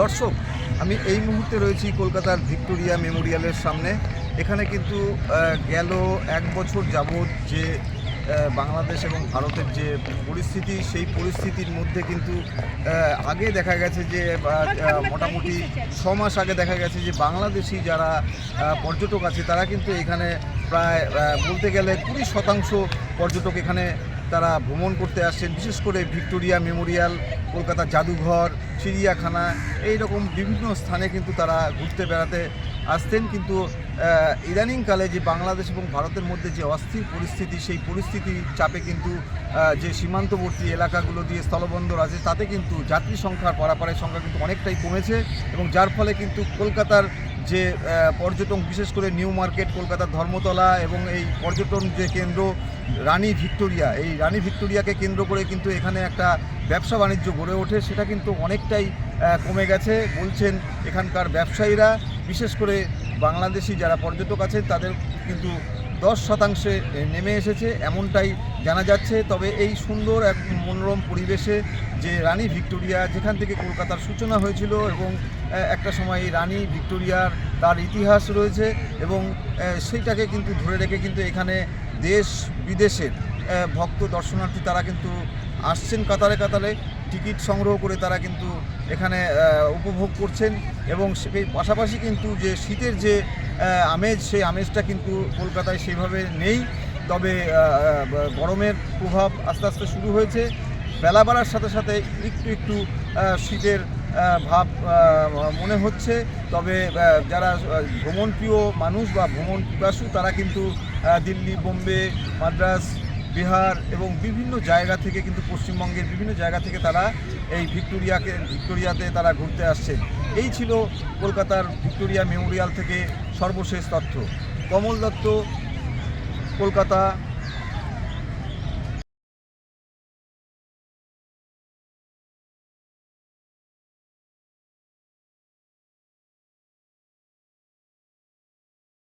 দর্শক, আমি এই মুহূর্তে রয়েছি কলকাতার ভিক্টোরিয়া মেমোরিয়ালের সামনে। এখানে কিন্তু গেল 1 বছর যাবৎ যে বাংলাদেশ এবং ভারতের যে পরিস্থিতি, সেই পরিস্থিতির মধ্যে কিন্তু আগে দেখা গেছে যে মোটামুটি 6 মাস আগে দেখা গেছে যে বাংলাদেশি যারা পর্যটক আছে তারা কিন্তু এখানে প্রায় বলতে গেলে 20% পর্যটক এখানে তারা ভ্রমণ করতে আসছেন। বিশেষ করে ভিক্টোরিয়া মেমোরিয়াল, কলকাতা জাদুঘর, চিড়িয়াখানা, এই রকম বিভিন্ন স্থানে কিন্তু তারা ঘুরতে বেড়াতে আসতেন। কিন্তু ইদানিংকালে যে বাংলাদেশ এবং ভারতের মধ্যে যে অস্থির পরিস্থিতি, সেই পরিস্থিতির চাপে কিন্তু যে সীমান্তবর্তী এলাকাগুলো দিয়ে স্থলবন্দর আছে তাতে কিন্তু যাত্রী সংখ্যা, পারাপারের সংখ্যা কিন্তু অনেকটাই কমেছে, এবং যার ফলে কিন্তু কলকাতার যে পর্যটন, বিশেষ করে নিউ মার্কেট, কলকাতার ধর্মতলা এবং এই পর্যটন যে কেন্দ্র রানী ভিক্টোরিয়া, এই রানী ভিক্টোরিয়াকে কেন্দ্র করে কিন্তু এখানে একটা ব্যবসা বাণিজ্য গড়ে ওঠে, সেটা কিন্তু অনেকটাই কমে গেছে বলছেন এখানকার ব্যবসায়ীরা। বিশেষ করে বাংলাদেশি যারা পর্যটক আছেন তাদের কিন্তু 10% নেমে এসেছে এমনটাই জানা যাচ্ছে। তবে এই সুন্দর এক মনোরম পরিবেশে যে রানী ভিক্টোরিয়া, যেখান থেকে কলকাতার সূচনা হয়েছিল, এবং একটা সময় রানী ভিক্টোরিয়ার তার ইতিহাস রয়েছে, এবং সেইটাকে কিন্তু ধরে রেখে কিন্তু এখানে দেশ বিদেশের ভক্ত দর্শনার্থী তারা কিন্তু আসছেন কাতারে কাতারে, টিকিট সংগ্রহ করে তারা কিন্তু এখানে উপভোগ করছেন। এবং সেই পাশাপাশি কিন্তু যে শীতের যে আমেজ, সেই আমেজটা কিন্তু কলকাতায় সেইভাবে নেই। তবে গরমের প্রভাব আস্তে আস্তে শুরু হয়েছে। বেলা বাড়ার সাথে সাথে একটু শীতের ভাব মনে হচ্ছে। তবে যারা ভ্রমণপ্রিয় মানুষ বা ভ্রমণ পিপাসু তারা কিন্তু দিল্লি, বোম্বে, মাদ্রাস, বিহার এবং বিভিন্ন জায়গা থেকে কিন্তু পশ্চিমবঙ্গের বিভিন্ন জায়গা থেকে তারা এই ভিক্টোরিয়াতে তারা ঘুরতে আসছে। এই ছিল কলকাতার ভিক্টোরিয়া মেমোরিয়াল থেকে সর্বশেষ তথ্য। কমল দত্ত, কলকাতা।